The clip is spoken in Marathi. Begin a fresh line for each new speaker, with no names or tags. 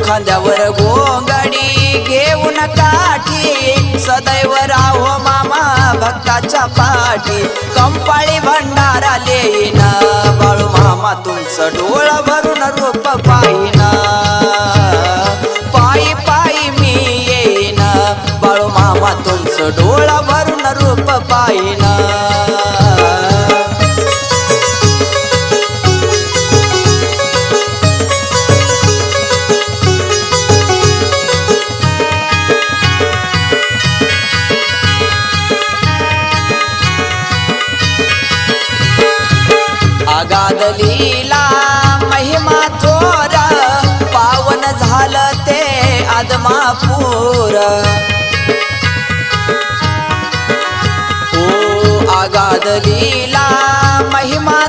खांद्यावर घोंगडी घेऊन काठी सदैव राहो मामा भक्ताच्या पाठी कंपाळी भंडारा लेईन बाळू मामा तुमचं डोळ भरून रूप पाहिन पायी पायी मी येईन बाळू मामा तुमचं डोळ भरून रूप पाहिन अगाध लीला महिमा थोर पावन झालं ते आदमापूर ओ अगाध लीला महिमा